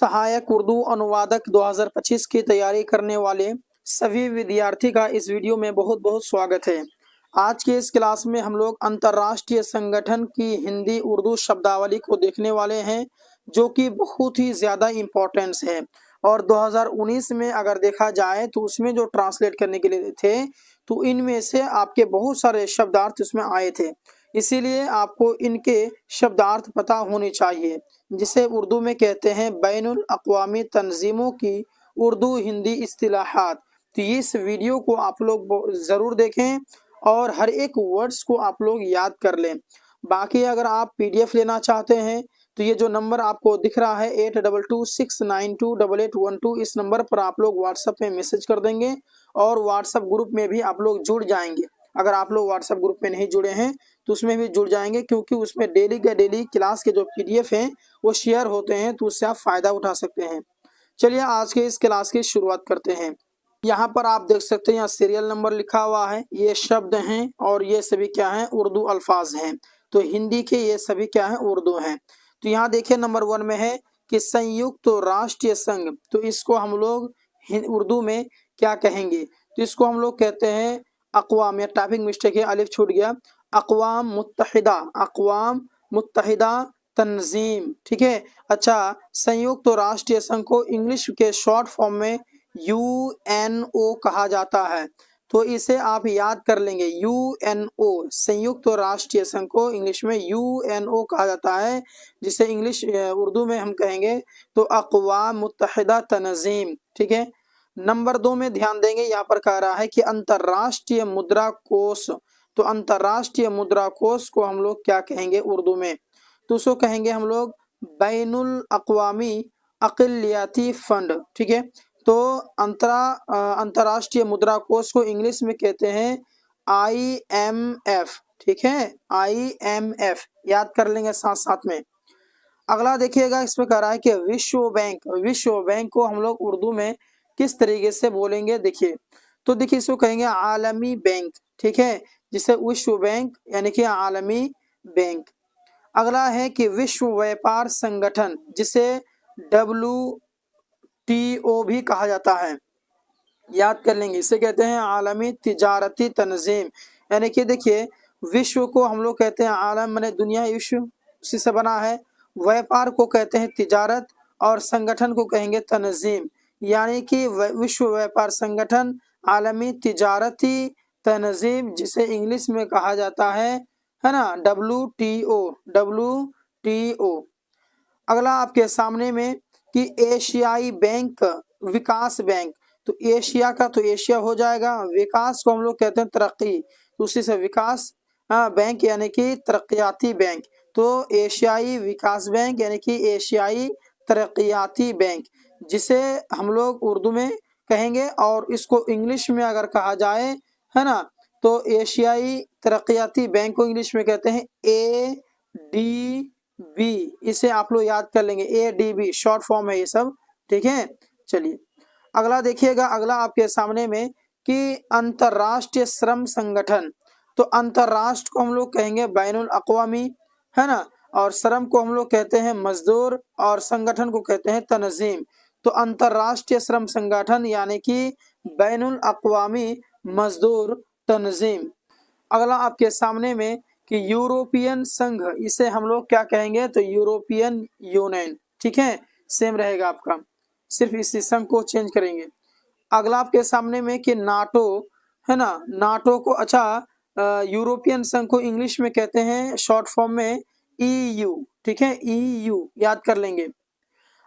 सहायक उर्दू अनुवादक 2025 की तैयारी करने वाले सभी विद्यार्थी का इस वीडियो में बहुत बहुत स्वागत है। आज के इस क्लास में हम लोग अंतर्राष्ट्रीय संगठन की हिंदी उर्दू शब्दावली को देखने वाले हैं, जो कि बहुत ही ज़्यादा इम्पोर्टेंस है। और 2019 में अगर देखा जाए तो उसमें जो ट्रांसलेट करने के लिए थे तो इनमें से आपके बहुत सारे शब्दार्थ उसमें आए थे, इसीलिए आपको इनके शब्दार्थ पता होने चाहिए, जिसे उर्दू में कहते हैं बैनुल अक़वामी तंजीमों की उर्दू हिंदी इस्तिलाहात। तो इस वीडियो को आप लोग ज़रूर देखें और हर एक वर्ड्स को आप लोग याद कर लें। बाकी अगर आप PDF लेना चाहते हैं तो ये जो नंबर आपको दिख रहा है 8226928812, इस नंबर पर आप लोग व्हाट्सएप में मैसेज कर देंगे और व्हाट्सएप ग्रुप में भी आप लोग जुड़ जाएंगे। अगर आप लोग व्हाट्सएप ग्रुप में नहीं जुड़े हैं तो उसमें भी जुड़ जाएंगे, क्योंकि उसमें डेली के डेली क्लास के जो PDF हैं वो शेयर होते हैं, तो उससे आप फ़ायदा उठा सकते हैं। चलिए आज के इस क्लास की शुरुआत करते हैं। यहाँ पर आप देख सकते हैं, यहाँ सीरियल नंबर लिखा हुआ है, ये शब्द हैं और ये सभी क्या हैं, उर्दू अल्फाज हैं। तो हिंदी के ये सभी क्या हैं, उर्दू हैं। तो यहाँ देखिए नंबर 1 में है कि संयुक्त राष्ट्रीय संघ, तो इसको हम लोग उर्दू में क्या कहेंगे, तो इसको हम लोग कहते हैं अक़वाम, या टाइपिंग मिस्टेक है, अलिफ छूट गया, अक़वाम मुत्तहिदा तंजीम। ठीक है। अच्छा, संयुक्त राष्ट्रीय संघ को इंग्लिश के शॉर्ट फॉर्म में UNO कहा जाता है, तो इसे आप याद कर लेंगे। UNO, संयुक्त राष्ट्रीय संघ को इंग्लिश में UNO कहा जाता है, जिसे इंग्लिश उर्दू में हम कहेंगे तो अक़वाम मुत्तहिदा तंजीम। ठीक है। नंबर 2 में ध्यान देंगे, यहाँ पर कह रहा है कि अंतर्राष्ट्रीय मुद्रा कोष, तो अंतर्राष्ट्रीय मुद्रा कोष को हम लोग क्या कहेंगे उर्दू में, तो उसको कहेंगे हम लोग बैनुल अक़वामी अक़लियती फंड। ठीक है। तो अंतर्राष्ट्रीय मुद्रा कोष को इंग्लिश में कहते हैं IMF। ठीक है, IMF याद कर लेंगे साथ साथ में। अगला देखिएगा, इसमें कह रहा है कि विश्व बैंक को हम लोग उर्दू में किस तरीके से बोलेंगे, देखिए। तो देखिए इसको कहेंगे आलमी बैंक। ठीक है, जिसे विश्व बैंक यानी कि आलमी बैंक। अगला है कि विश्व व्यापार संगठन, जिसे WTO भी कहा जाता है, याद कर लेंगे, इसे कहते हैं आलमी तिजारती तंजीम। यानी कि देखिए विश्व को हम लोग कहते हैं आलम, माने दुनिया, विश्व उसी से बना है। व्यापार को कहते हैं तिजारत और संगठन को कहेंगे तंजीम, यानी कि विश्व व्यापार संगठन आलमी तिजारती तंजीम, जिसे इंग्लिश में कहा जाता है ना, WTO। अगला आपके सामने में कि एशियाई बैंक, विकास बैंक, तो एशिया का तो एशिया हो जाएगा, विकास को हम लोग कहते हैं तरक्की, उसी से विकास बैंक यानी कि तरक्याती बैंक। तो एशियाई विकास बैंक यानी कि एशियाई तरक्याती बैंक, जिसे हम लोग उर्दू में कहेंगे, और इसको इंग्लिश में अगर कहा जाए है ना, तो एशियाई तरक्याती बैंक को इंग्लिश में कहते हैं ADB। इसे आप लोग याद कर लेंगे, ADB शॉर्ट फॉर्म है ये सब। ठीक है। चलिए अगला देखिएगा, अगला आपके सामने में कि अंतर्राष्ट्रीय श्रम संगठन, तो अंतर्राष्ट्र को हम लोग कहेंगे बैनुल अक़वामी, है ना, और श्रम को हम लोग कहते हैं मजदूर और संगठन को कहते हैं तंजीम। तो अंतर्राष्ट्रीय श्रम संगठन यानी कि बैनुल अक़वामी मजदूर तंजीम। अगला आपके सामने में कि यूरोपियन संघ, इसे हम लोग क्या कहेंगे, तो यूरोपियन यूनियन। ठीक है, सेम रहेगा आपका, सिर्फ इसी संघ को चेंज करेंगे। अगला आपके सामने में कि नाटो, है ना, नाटो को, अच्छा, यूरोपियन संघ को इंग्लिश में कहते हैं शॉर्ट फॉर्म में EU। ठीक है, EU याद कर लेंगे।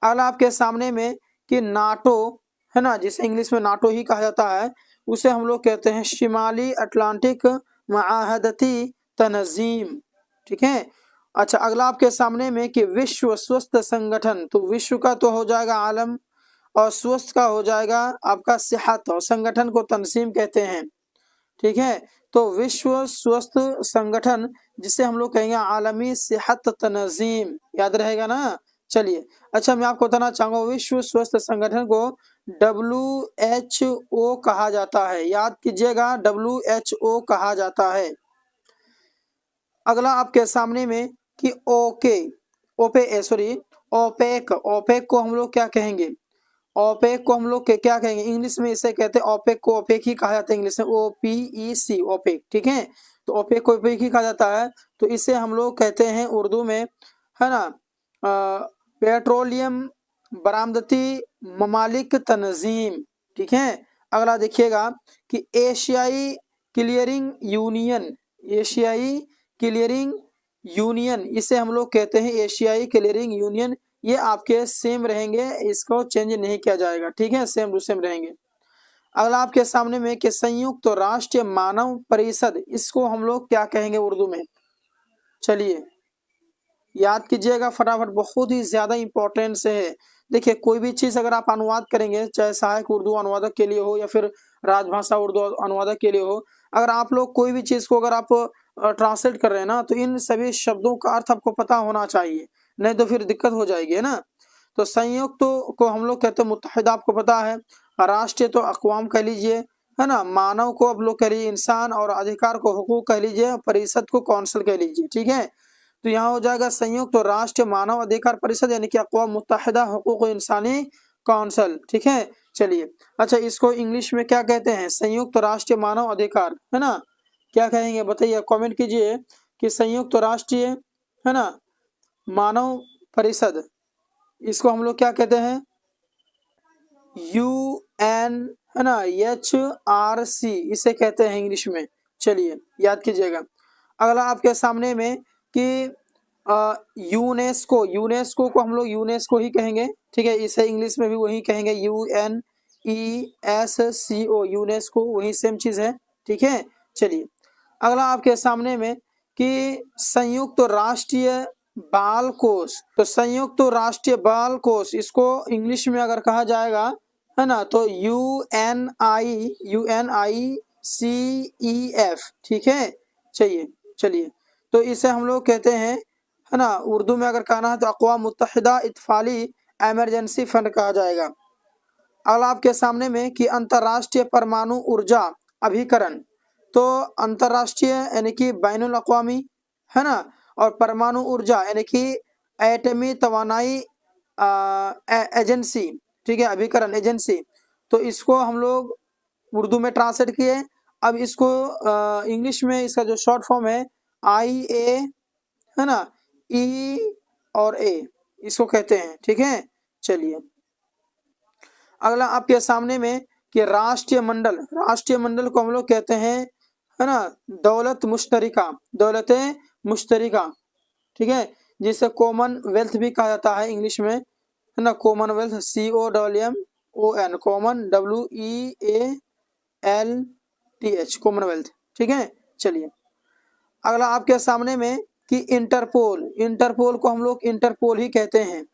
अगला आपके सामने में कि नाटो, है ना, जिसे इंग्लिश में नाटो ही कहा जाता है, उसे हम लोग कहते हैं शिमाली अटलांटिक मुआहदती तंजीम। ठीक है। अच्छा, अगला आपके सामने में कि विश्व स्वास्थ्य संगठन, तो विश्व का तो हो जाएगा आलम और स्वस्थ का हो जाएगा आपका सेहत, और संगठन को तंजीम कहते हैं। ठीक है। तो विश्व स्वास्थ्य संगठन, जिसे हम लोग कहेंगे आलमी सेहत तंजीम, याद रहेगा ना। चलिए, अच्छा, मैं आपको बताना चाहूंगा विश्व स्वास्थ्य संगठन को WHO कहा जाता है, याद कीजिएगा, WHO कहा जाता है। अगला आपके सामने में कि ओपेक, ओपेक को हम लोग क्या कहेंगे, ओपेक को हम लोग क्या कहेंगे इंग्लिश में, इसे कहते हैं ओपेक को ओपेक ही कहा जाता है इंग्लिश में, OPEC ओपेक, ठीक है। तो ओपेक को ओपेक ही कहा जाता है। तो इसे हम लोग कहते हैं उर्दू में, है ना, पेट्रोलियम बरामदती ममालिक तंजीम, ठीक है। अगला देखिएगा कि एशियाई क्लियरिंग यूनियन, एशियाई क्लियरिंग यूनियन, इसे हम लोग कहते हैं एशियाई क्लियरिंग यूनियन। ये आपके सेम रहेंगे, इसको चेंज नहीं किया जाएगा, ठीक है, सेम टू सेम रहेंगे। अगला आपके सामने में कि संयुक्त राष्ट्र मानव परिषद, इसको हम लोग क्या कहेंगे उर्दू में, चलिए याद कीजिएगा फटाफट, बहुत ही ज्यादा इंपॉर्टेंट से है। देखिए कोई भी चीज अगर आप अनुवाद करेंगे, चाहे सहायक उर्दू अनुवादक के लिए हो या फिर राजभाषा उर्दू अनुवादक के लिए हो, अगर आप लोग कोई भी चीज को अगर आप ट्रांसलेट कर रहे हैं ना, तो इन सभी शब्दों का अर्थ आपको पता होना चाहिए, नहीं तो फिर दिक्कत हो जाएगी, है ना। तो संयुक्त को हम लोग कहते हैं मुत्तहिदा, आपको पता है। राष्ट्रीय तो अक़वाम कह लीजिए, है ना। मानव को आप लोग कह लीजिए इंसान, और अधिकार को हुकूक कह लीजिए, परिषद को कौंसिल कह लीजिए, ठीक है। तो यहाँ हो जाएगा संयुक्त राष्ट्र मानव अधिकार परिषद, यानी कि अक़वाम मुत्तहिदा हुकूक इंसानी काउंसिल, ठीक है। चलिए अच्छा, इसको इंग्लिश में क्या कहते हैं, संयुक्त राष्ट्र मानव अधिकार, है ना, क्या कहेंगे बताइए, कमेंट कीजिए कि संयुक्त राष्ट्रीय, है ना, मानव परिषद, इसको हम लोग क्या कहते हैं, UN, है ना, HRC इसे कहते हैं इंग्लिश में। चलिए याद कीजिएगा। अगला आपके सामने में कि यूनेस्को, यूनेस्को को हम लोग यूनेस्को ही कहेंगे, ठीक है, इसे इंग्लिश में भी वही कहेंगे, UNESCO, यूनेस्को वही सेम चीज है, ठीक है। चलिए अगला आपके सामने में कि संयुक्त राष्ट्रीय बाल कोष, तो संयुक्त राष्ट्रीय बाल कोष, इसको इंग्लिश में अगर कहा जाएगा, है ना, तो UNICEF, ठीक है। चलिए तो इसे हम लोग कहते हैं, है ना, उर्दू में अगर कहना है तो अक़वाम मुत्तहिदा इत्फाली इमरजेंसी फंड कहा जाएगा। अगला आपके सामने में कि अंतर्राष्ट्रीय परमाणु ऊर्जा अभिकरण, तो अंतर्राष्ट्रीय यानी कि बैनुल अक़वामी, है ना, और परमाणु ऊर्जा यानी कि एटमी तवानाई एजेंसी, ठीक है, अभिकरण एजेंसी। तो इसको हम लोग उर्दू में ट्रांसलेट किए। अब इसको इंग्लिश में इसका जो शॉर्ट फॉर्म है IA, है ना, E और A, इसको कहते हैं, ठीक है। चलिए अगला आपके सामने में कि राष्ट्रीय मंडल, राष्ट्रीय मंडल को हम लोग कहते हैं, है ना, दौलत मुश्तरिका, दौलत मुश्तरिका, ठीक है, जिसे कॉमनवेल्थ भी कहा जाता है इंग्लिश में, है ना, Commonwealth, COMMON, common, WEALTH, Commonwealth, ठीक है। चलिए अगला आपके सामने में कि इंटरपोल, इंटरपोल को हम लोग इंटरपोल ही कहते हैं।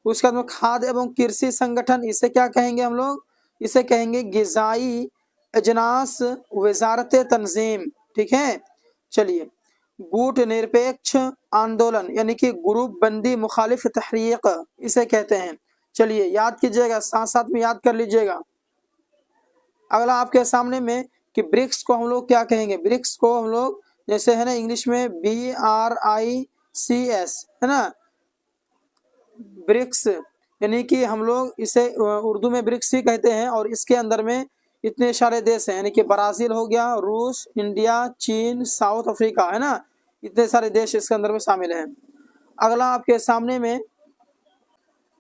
उसके बाद में खाद्य एवं कृषि संगठन, इसे क्या कहेंगे हम लोग, इसे कहेंगे गिजाई अजनास वजारत तंजीम, ठीक है। चलिए गुट निरपेक्ष आंदोलन, यानी कि ग्रुप बंदी मुखालिफ तहरीक, इसे कहते हैं। चलिए याद कीजिएगा, साथ साथ में याद कर लीजिएगा। अगला आपके सामने में कि ब्रिक्स को हम लोग क्या कहेंगे, ब्रिक्स को हम लोग जैसे है ना इंग्लिश में BRICS, है ना, ब्रिक्स, यानी कि हम लोग इसे उर्दू में ब्रिक्स ही कहते हैं, और इसके अंदर में इतने सारे देश हैं, यानी कि ब्राजील हो गया, रूस, इंडिया, चीन, साउथ अफ्रीका, है ना, इतने सारे देश इसके अंदर में शामिल हैं। अगला आपके सामने में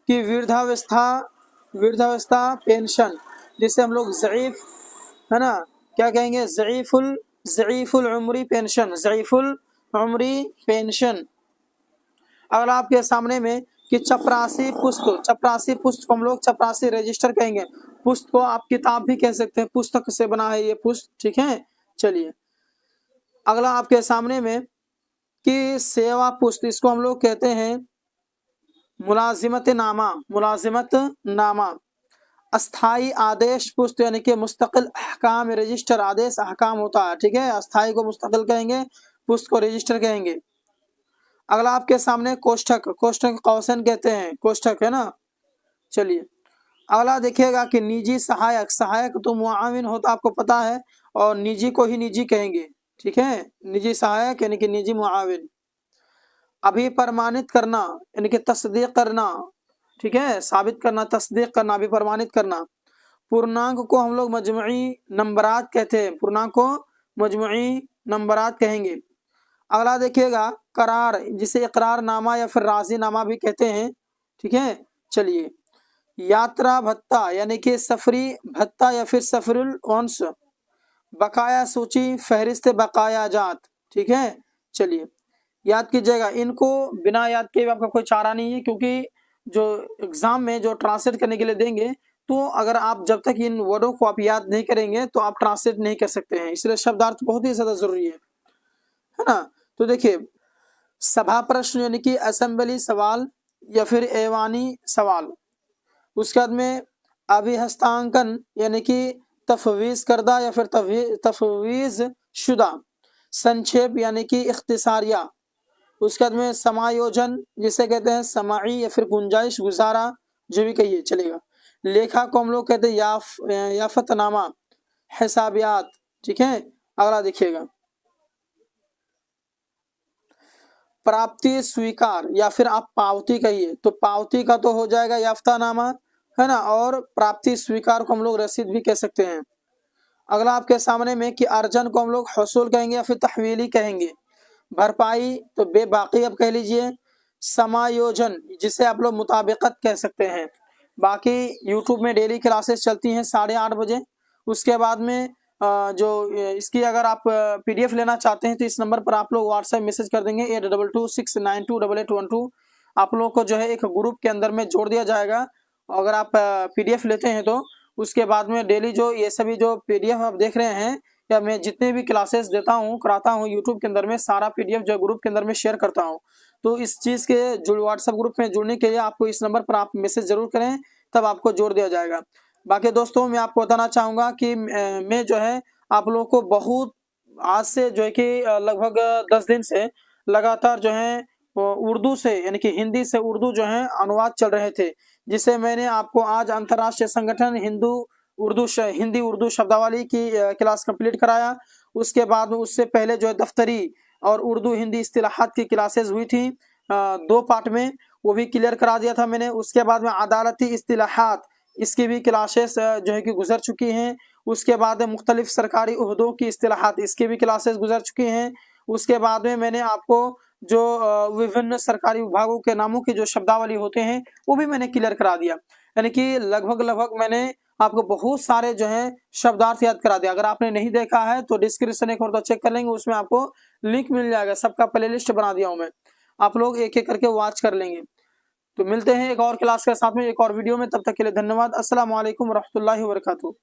कि वृद्धावस्था पेंशन, जिसे हम लोग ज़ईफ, है ना, क्या कहेंगे, ज़ईफुल उम्री पेंशन, ज़ईफुल उम्री पेंशन। अगला आपके सामने में कि चपरासी पुस्त, चपरासी पुस्त को हम लोग चपरासी रजिस्टर कहेंगे। पुस्त को आप किताब भी कह सकते हैं, पुस्तक से बना है ये पुस्त, ठीक है। चलिए अगला आपके सामने में कि सेवा पुस्त, इसको हम लोग कहते हैं मुलाजिमत नामा, मुलाजिमत नामा। अस्थाई आदेश पुस्त, यानी कि मुस्तकिल अहकाम, रजिस्टर आदेश अहकाम होता है, ठीक है। अस्थाई को मुस्तकिल कहेंगे, पुस्त को रजिस्टर कहेंगे। अगला आपके सामने कोष्ठक, कोष्ठक कौशन कहते हैं, कोष्ठक, है ना। चलिए अगला देखिएगा कि निजी सहायक, सहायक तो मुआविन होता आपको पता है, और निजी को ही निजी कहेंगे, ठीक है, निजी सहायक यानी कि निजी मुआविन। अभिप्रमाणित करना यानी कि तस्दीक करना, ठीक है, साबित करना, तस्दीक करना, अभिप्रमाणित करना। पूर्णांक को हम लोग मजमुई नंबरात कहते हैं, पूर्णांक को मजमुई नंबरात कहेंगे। अगला देखिएगा करार, जिसे इकरारनामा या फिर राजीनामा भी कहते हैं, ठीक है। चलिए, यात्रा भत्ता यानी कि सफरी भत्ता या फिर सफरुल अंश, बकाया सूची, फहरिस्त बकाया जात, ठीक है। चलिए याद कीजिएगा, इनको बिना याद किए आपका कोई चारा नहीं है, क्योंकि जो एग्जाम में जो ट्रांसलेट करने के लिए देंगे, तो अगर आप जब तक इन वर्डों को आप याद नहीं करेंगे तो आप ट्रांसलेट नहीं कर सकते हैं, इसलिए शब्दार्थ बहुत ही ज्यादा जरूरी है ना। तो देखिए, सभा प्रश्न यानी कि असेंबली सवाल या फिर ऐवानी सवाल। उसके बाद में अभिहस्तांकन यानी कि तफवीज करदा या फिर तफवीज शुदा, संक्षेप यानी कि इख्तिसारिया। उसके बाद में समायोजन, जिसे कहते हैं समाई या फिर गुंजाइश गुजारा, जो भी कहिए चलेगा। लेखा को हम लोग कहते हैं याफतनामा, हिसाबियात, ठीक है। अगला देखिएगा, प्राप्ति स्वीकार या फिर आप पावती कहिए, तो पावती का तो हो जाएगा याफ्तानामा, है ना, और प्राप्ति स्वीकार को हम लोग रसीद भी कह सकते हैं। अगला आपके सामने में कि अर्जन को हम लोग हसूल कहेंगे या फिर तहवीली कहेंगे। भरपाई तो बेबाकी अब कह लीजिए। समायोजन जिसे आप लोग मुताबिकत कह सकते हैं। बाकी यूट्यूब में डेली क्लासेस चलती हैं 8:30 बजे। उसके बाद में जो इसकी अगर आप पीडीएफ लेना चाहते हैं तो इस नंबर पर आप लोग व्हाट्सएप मैसेज कर देंगे 8226928812। आप लोग को जो है एक ग्रुप के अंदर में जोड़ दिया जाएगा। अगर आप पीडीएफ लेते हैं तो उसके बाद में डेली जो ये सभी जो पीडीएफ आप देख रहे हैं, या मैं जितने भी क्लासेस देता हूँ कराता हूँ यूट्यूब के अंदर में, सारा पीडीएफ जो ग्रुप के अंदर में शेयर करता हूँ। तो इस चीज़ के जो व्हाट्सएप ग्रुप में जुड़ने के लिए आपको इस नंबर पर आप मैसेज जरूर करें, तब आपको जोड़ दिया जाएगा। बाकी दोस्तों मैं आपको बताना चाहूँगा कि मैं जो है आप लोगों को बहुत आज से जो है कि लगभग 10 दिन से लगातार जो है उर्दू से यानी कि हिंदी से उर्दू जो है अनुवाद चल रहे थे, जिसे मैंने आपको आज अंतर्राष्ट्रीय संगठन हिंदी उर्दू शब्दावली की क्लास कंप्लीट कराया। उसके बाद में उससे पहले जो है दफ्तरी और उर्दू हिंदी इस्तिलाहात की क्लासेस हुई थी 2 पार्ट में, वो भी क्लियर करा दिया था मैंने। उसके बाद में अदालती इस्तिलाहात, इसकी भी क्लासेस जो है कि गुजर चुकी हैं। उसके बाद में मुख्तलिफ सरकारी उहदों की इस्तिलाहात, इसकी भी क्लासेस गुजर चुकी हैं। उसके बाद में मैंने आपको जो विभिन्न सरकारी विभागों के नामों की जो शब्दावली होते हैं वो भी मैंने क्लियर करा दिया। यानी कि लगभग मैंने आपको बहुत सारे जो है शब्दार्थ याद करा दिया। अगर आपने नहीं देखा है तो डिस्क्रिप्शन एक बार तो चेक कर लेंगे, उसमें आपको लिंक मिल जाएगा, सबका प्लेलिस्ट बना दिया हूं मैं, आप लोग एक एक करके वॉच कर लेंगे। तो मिलते हैं एक और क्लास के साथ में एक और वीडियो में, तब तक के लिए धन्यवाद। अस्सलाम वालेकुम रहमतुल्लाहि व बरकातहू।